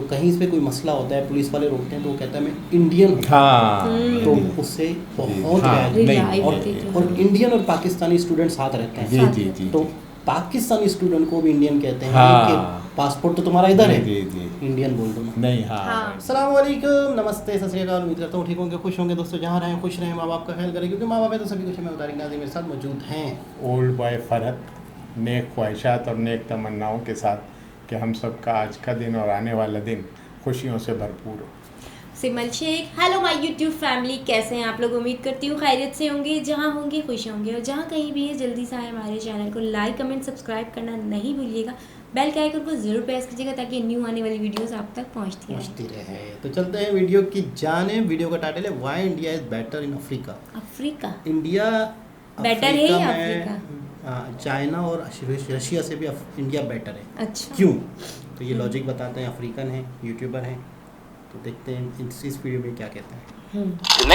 कहीं पे कोई मसला होता है, पुलिस वाले रोकते हैं तो वो कहता है मैं इंडियन हूँ। हाँ तो उससे बहुत हाँ, नहीं, और इंडियन और पाकिस्तानी स्टूडेंट साथ रहते हैं। जी जी जी तो पाकिस्तानी स्टूडेंट को भी इंडियन कहते हैं। हाँ। कि पासपोर्ट तो तुम्हारा इधर है, जी जी इंडियन बोल दो ना। नहीं, हाँ अस्सलाम वालेकुम, नमस्ते, सत श्री अकाल। उम्मीद करता हूँ ठीक होंगे, खुश होंगे दोस्तों। जहाँ रहें खुश रहें, माँ बाप का ख्याल करें, क्योंकि माँ बाप है तो सभी कुछ। मैं उतारिक नाज़िम मेरे साथ मौजूद हैं। ओल्ड बॉय फरहत, नेक ख्वाहिशात और नेक तमन्नाओं के साथ कि हम सब का आज का दिन और आने वाला दिन खुशियों से भरपूर हो। Simal Shaikh. Hello my YouTube family, कैसे हैं आप लोग? उम्मीद करती हूँ खैरियत से होंगे। जहाँ होंगे खुश होंगे, और जहाँ कहीं भी है जल्दी से आए हमारे चैनल को लाइक कमेंट सब्सक्राइब करना नहीं भूलिएगा। बेल के आइकन को ज़रूर प्रेस कीजिएगा ताकि न्यू आने वाली वीडियोस आप तक पहुँचती रहे। तो चलते हैं वीडियो की जानिब। वीडियो का टाइटल है why India is better in Africa. Africa India better है या अफ्रीका? चाइना और रशिया से भी इंडिया बेटर है। अच्छा, क्यों? तो ये लॉजिक बताते हैं। अफ्रीकन हैं, यूट्यूबर हैं, तो देखते हैं इस वीडियो में क्या कहते हैं।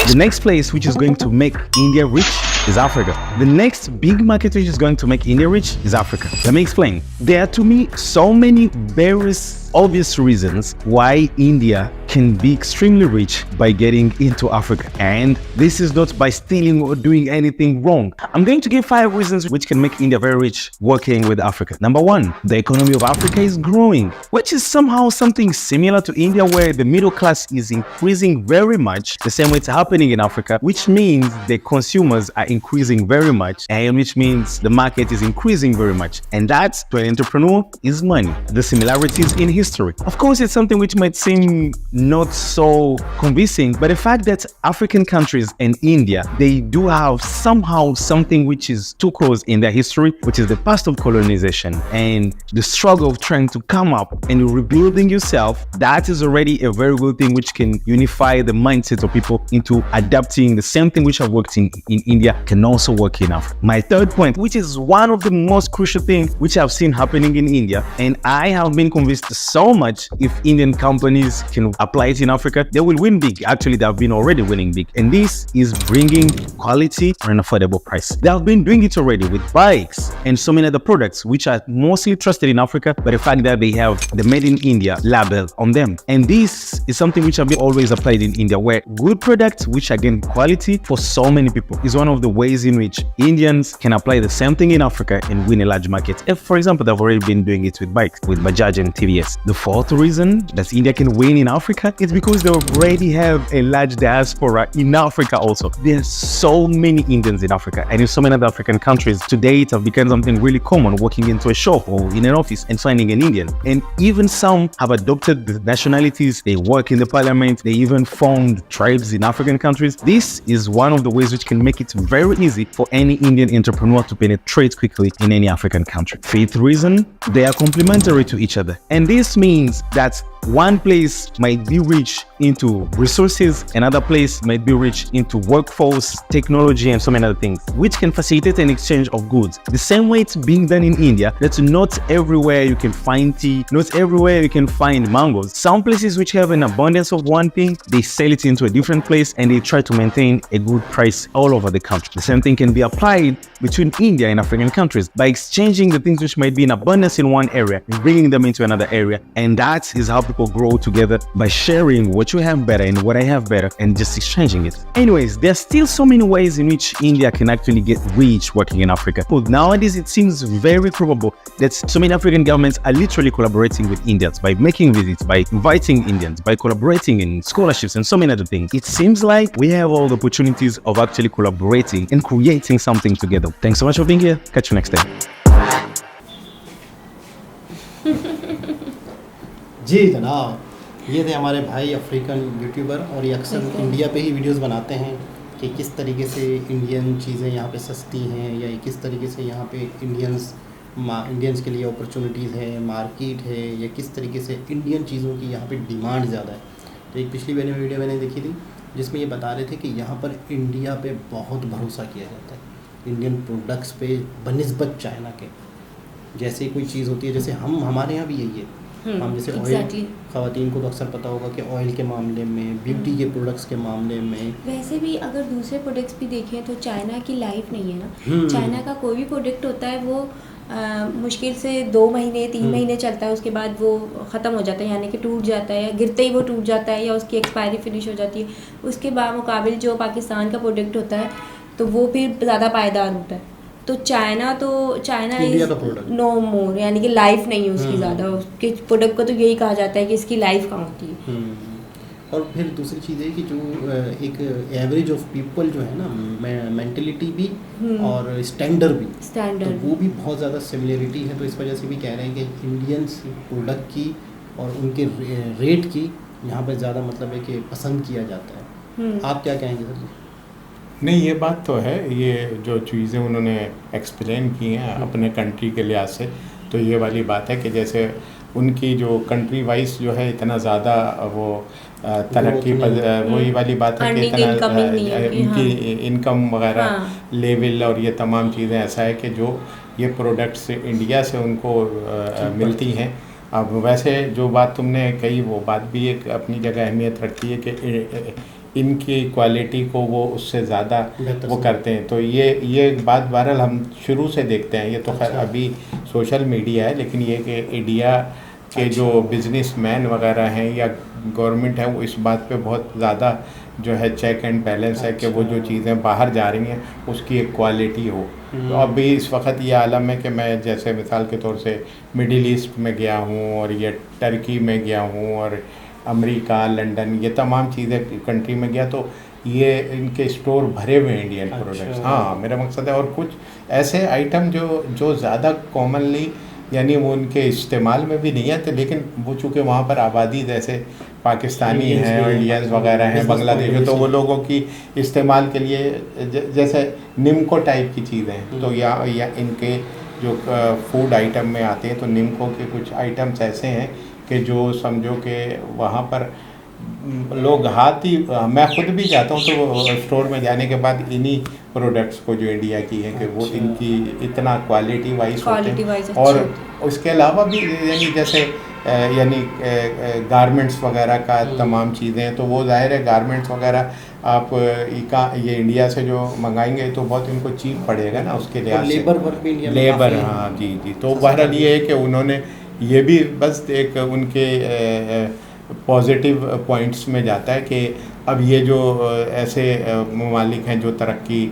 The next place which is going to make India rich is Africa. The next big market which is going to make India rich is Africa. Let me explain. There are to me so many very obvious reasons why India can be extremely rich by getting into Africa. And this is not by stealing or doing anything wrong. I'm going to give 5 reasons which can make India very rich working with Africa. Number 1, the economy of Africa is growing, which is somehow something similar to India where the middle class is increasing very much, the same way it's happening in Africa, which means the consumers are increasing very much, and which means the market is increasing very much. And that, to an entrepreneur, is money. The similarities in history. Of course, it's something which might seem not so convincing, but the fact that African countries and India, they do have somehow something which is too close in their history, which is the past of colonization and the struggle of trying to come up and rebuilding yourself. That is already a very good thing which can unify the mindset of people into adapting the same thing which have worked in India can also work in Africa. My third point, which is one of the most crucial things which I've seen happening in India, and I have been convinced so much if Indian companies can apply it in Africa, they will win big. Actually, they have been already winning big. And this is bringing quality at an affordable price. They have been doing it already with bikes and so many other products which are mostly trusted in Africa, but the fact that they have the Made in India label on them. And this is something which have been always applied in India, where good products which are again quality for so many people is one of the ways in which Indians can apply the same thing in Africa and win a large market. If, for example, they've already been doing it with bikes, with Bajaj and TVS. The fourth reason that India can win in Africa is because they already have a large diaspora in Africa also. There's so many Indians in Africa, and in so many other African countries today it has become something really common walking into a shop or in an office and finding an Indian. And even some have adopted the nationalities, they work in the parliament, they even formed tribes in African countries. This is one of the ways which can make it very easy for any Indian entrepreneur to penetrate quickly in any African country. Fifth reason, they are complementary to each other. And this means that one place might be rich into resources, another place might be rich into workforce, technology, and so many other things, which can facilitate an exchange of goods. The same way it's being done in India, that not everywhere you can find tea, not everywhere you can find mangoes. Some places which have an abundance of one thing, they sell it into a different place and they try to maintain a good price all over the country. The same thing can be applied between India and African countries by exchanging the things which might be in abundance in one area and bringing them into another area. And that is how people grow together, by sharing what you have better and what I have better and just exchanging it. Anyways, there's still so many ways in which India can actually get rich working in Africa. But nowadays it seems very probable that so many African governments are literally collaborating with Indians by making visits, by inviting Indians, by collaborating in scholarships and so many other things. It seems like we have all the opportunities of actually collaborating and creating something together. Thanks so much for being here. Catch you next time. जी जनाब, ये थे हमारे भाई African YouTuber, और ये अक्सर India पे ही videos बनाते हैं कि किस तरीके से इंडियन चीज़ें यहाँ पे सस्ती हैं, या किस तरीके से यहाँ पे इंडियंस के लिए अपॉर्चुनिटीज़ है, मार्केट है, या किस तरीके से इंडियन चीज़ों की यहाँ पे डिमांड ज़्यादा है। तो एक पिछली वीडियो मैंने देखी थी जिसमें ये बता रहे थे कि यहाँ पर इंडिया पे बहुत भरोसा किया जाता है, इंडियन प्रोडक्ट्स पे बनिस्बत चाइना के। जैसे कोई चीज़ होती है, जैसे हमारे यहाँ भी यही है, हम जैसे ऑयल, ख़वातीन को तो अक्सर पता होगा कि ऑयल के मामले में, ब्यूटी के प्रोडक्ट्स के मामले में, वैसे भी अगर दूसरे प्रोडक्ट्स भी देखें तो चाइना की लाइफ नहीं है ना। चाइना का कोई भी प्रोडक्ट होता है वो मुश्किल से 2 महीने 3 महीने चलता है, उसके बाद वो ख़त्म हो जाता है, यानी कि टूट जाता है, या गिरते ही वो टूट जाता है, या उसकी एक्सपायरी फिनिश हो जाती है। उसके बामुकाबिल जो पाकिस्तान का प्रोडक्ट होता है तो वो फिर ज़्यादा पायदार होता है। तो चाइना इंडिया का प्रोडक्ट नो मोर, यानी कि लाइफ नहीं है उसकी ज़्यादा। उसके प्रोडक्ट को तो यही कहा जाता है कि इसकी लाइफ कहाँ होती है। और फिर दूसरी चीज़ है कि जो एक एवरेज ऑफ पीपल जो है ना, मेंटलिटी भी और स्टैंडर्ड तो वो भी बहुत ज़्यादा सिमिलरिटी है। तो इस वजह से भी कह रहे हैं कि इंडियंस प्रोडक्ट की और उनके रेट की यहाँ पर ज़्यादा मतलब है कि पसंद किया जाता है। आप क्या कहेंगे सर? नहीं, ये बात तो है। ये जो चीज़ें उन्होंने एक्सप्लेन की हैं अपने कंट्री के लिहाज से, तो ये वाली बात है कि जैसे उनकी जो कंट्री वाइज जो है इतना ज़्यादा वो तरक्की वही वाली बात है कि इतना उनकी इनकम वगैरह लेवल और ये तमाम चीज़ें ऐसा है कि जो ये प्रोडक्ट्स इंडिया से उनको मिलती हैं। अब वैसे जो बात तुमने कही वो बात भी एक अपनी जगह अहमियत रखती है कि इनकी क्वालिटी को वो उससे ज़्यादा वो करते हैं। तो ये बात बहरहाल हम शुरू से देखते हैं। ये तो खैर अभी सोशल मीडिया है, लेकिन ये कि इंडिया के जो बिजनेसमैन वगैरह हैं या गवर्नमेंट है वो इस बात पे बहुत ज़्यादा जो है चेक एंड बैलेंस है कि वो जो चीज़ें बाहर जा रही हैं उसकी एक क्वालिटी हो। तो अभी इस वक्त ये आलम है कि मैं जैसे मिसाल के तौर से मिडिल ईस्ट में गया हूँ और ये टर्की में गया हूँ और अमेरिका, लंदन, ये तमाम चीज़ें कंट्री में गया तो ये इनके स्टोर भरे हुए हैं इंडियन प्रोडक्ट्स। हाँ, मेरा मकसद है। और कुछ ऐसे आइटम जो ज़्यादा कॉमनली यानी वो उनके इस्तेमाल में भी नहीं आते, लेकिन वो चूँकि वहाँ पर आबादी जैसे पाकिस्तानी हैं और इंडियंस वगैरह हैं, बांग्लादेशी, तो वो लोगों की इस्तेमाल के लिए जैसे निम्को टाइप की चीज़ें हैं तो या इनके जो फूड आइटम में आते हैं तो निम्को के कुछ आइटम्स ऐसे हैं कि जो समझो कि वहाँ पर लोग हाथ ही, मैं खुद भी जाता हूँ तो स्टोर में जाने के बाद इन्हीं प्रोडक्ट्स को जो इंडिया की है कि वो इनकी इतना क्वालिटी वाइज होते हैं। और उसके अलावा भी यानी जैसे यानी गारमेंट्स वगैरह का तमाम चीज़ें हैं तो वो ज़ाहिर है गारमेंट्स वगैरह आप ये इंडिया से जो मंगाएंगे तो बहुत इनको चीप पड़ेगा ना, उसके लिहाज से लेबर वर्क भी इंडिया में लेबर, हाँ जी। तो बहरहाल ये है कि उन्होंने ये भी बस एक उनके पॉजिटिव पॉइंट्स में जाता है कि अब ये जो ऐसे ममालिक हैं जो तरक्की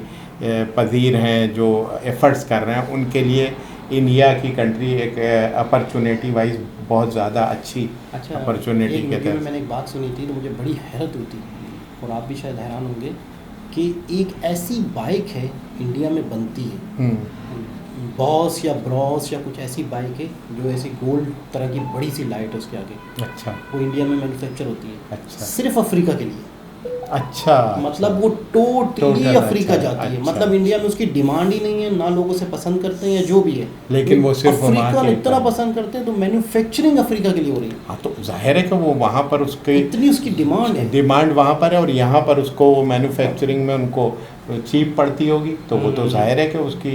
पजीर हैं, जो एफ़र्ट्स कर रहे हैं, उनके लिए इंडिया की कंट्री एक अपॉर्चुनिटी वाइज बहुत ज़्यादा अच्छी अपॉर्चुनिटी के तहत। मैंने एक बात सुनी थी तो मुझे बड़ी हैरत होती और आप भी शायद हैरान होंगे कि एक ऐसी बाइक है इंडिया में बनती है, बॉस या ब्रॉस या कुछ ऐसी बाइक है जो ऐसी गोल्ड तरह की बड़ी सी लाइट है उसके आगे। अच्छा। वो इंडिया में मैन्युफैक्चर होती है। अच्छा। सिर्फ अफ्रीका के लिए। अच्छा। मतलब वो टोटली अफ्रीका जाती है। मतलब इंडिया में उसकी डिमांड ही नहीं है, ना लोग उसे पसंद करते हैं या जो भी है, लेकिन वो सिर्फ अफ्रीका में इतना पसंद करते हैं तो मैन्युफैक्चरिंग अफ्रीका के लिए हो रही है। हाँ, तो जाहिर है कि वो वहाँ पर उसकी इतनी उसकी डिमांड है, डिमांड वहाँ पर है और यहाँ पर उसको मैन्युफैक्चरिंग में उनको चीप पड़ती होगी तो वो तो जाहिर है कि उसकी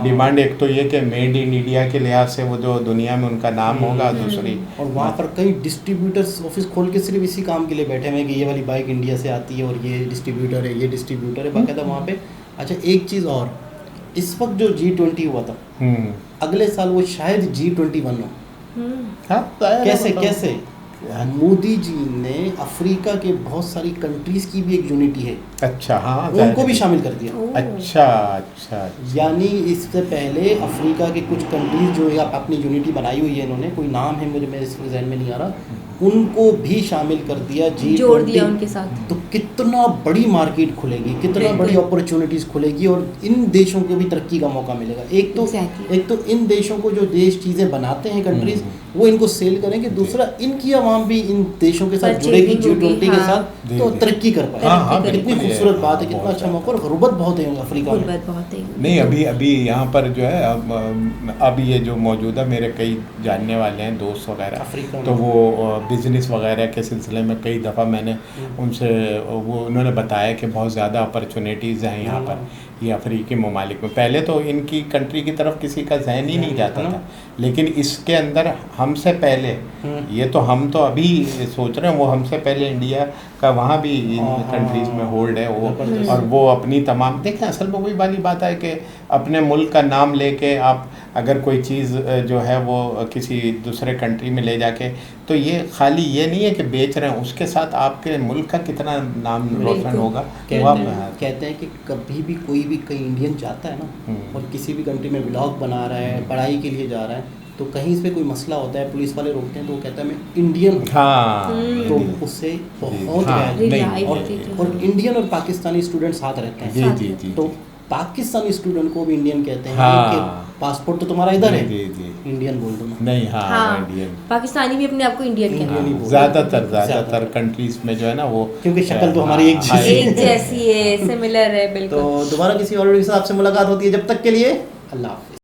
डिमांड एक तो ये कि मेड इन इंडिया के लिहाज से वो जो दुनिया में उनका नाम होगा, दूसरी और वहाँ पर कई डिस्ट्रीब्यूटर्स ऑफिस खोल के सिर्फ इसी काम के लिए बैठे हुए हैं कि ये वाली बाइक इंडिया से आती है और ये डिस्ट्रीब्यूटर है, ये डिस्ट्रीब्यूटर है बाकायदा वहाँ पे। अच्छा, एक चीज़ और, इस वक्त जो G20 हुआ था, अगले साल वो शायद G21 हो। कैसे मोदी जी ने अफ्रीका के बहुत सारी कंट्रीज की भी एक यूनिटी है, अच्छा, हाँ, उनको भी शामिल कर दिया। अच्छा। यानी इससे पहले अफ्रीका के कुछ कंट्रीज जो है अपनी यूनिटी बनाई हुई है इन्होंने, कोई नाम है मुझे मेरे जहन में नहीं आ रहा, उनको भी शामिल कर दिया, जोड़ दिया उनके साथ। तो कितना बड़ी मार्केट खुलेगी, कितना बड़ी अपॉर्चुनिटीज खुलेगी और इन देशों को भी तरक्की का मौका मिलेगा। एक तो इन देशों को जो देश चीज़ें बनाते हैं कंट्रीज वो इनको सेल करेंगे, दूसरा इनकी आवाम भी इन देशों के साथ जुड़ेगी G20 के साथ तो तरक्की कर पाएगी। कितनी खूबसूरत बात है, कितना अच्छा मौका। और गुर्बत बहुत है अफ्रीका में। नहीं, अभी यहाँ पर जो है अब ये जो मौजूदा मेरे कई जानने वाले हैं दोस्त वगैरह, तो वो बिज़नेस वगैरह के सिलसिले में कई दफ़ा मैंने उनसे उन्होंने बताया कि बहुत ज़्यादा अपॉर्चुनिटीज़ हैं यहाँ पर ये अफ्रीकी ममालिक में। पहले तो इनकी कंट्री की तरफ किसी का जहन ही नहीं जाता था, लेकिन इसके अंदर हमसे पहले ये तो हम तो अभी सोच रहे हैं, वो हमसे पहले इंडिया का वहाँ भी इन कंट्रीज़ में होल्ड है वो, और वो अपनी तमाम देखें। असल में वही वाली बात है कि अपने मुल्क का नाम लेके आप अगर कोई चीज़ जो है वो किसी दूसरे कंट्री में ले जाके, तो ये खाली ये नहीं है कि बेच रहे हैं, उसके साथ आपके मुल्क का कितना नाम रोशन होगा। कहते हैं कि कभी भी कोई भी कहीं इंडियन जाता है ना और किसी भी कंट्री में व्लॉग बना रहा है, पढ़ाई के लिए जा रहा है, तो कहीं पे कोई मसला होता है, पुलिस वाले रोकते हैं तो वो कहता है मैं इंडियन हूँ। हाँ, तो उससे बहुत हाँ, है। नहीं, और इंडियन और पाकिस्तानी स्टूडेंट साथ रहते हैं। जी जी जी। तो पाकिस्तानी स्टूडेंट को भी इंडियन कहते हैं। हाँ। कि पासपोर्ट तो तुम्हारा इधर है, जी जी। इंडियन बोल दो ना। नहीं, हाँ, हाँ, इंडियन। पाकिस्तानी भी अपने आप को इंडियन कहते इंडियन ही हैं। बोल- ज़्यादातर कंट्रीज में जो है ना वो, क्योंकि शक्ल तो हमारी एक हाँ, जैसी एक जैसी है, सिमिलर है बिल्कुल। तो दोबारा किसी और वीडियो के साथ आपसे मुलाकात होती है, जब तक के लिए अल्लाह हाफ़िज़।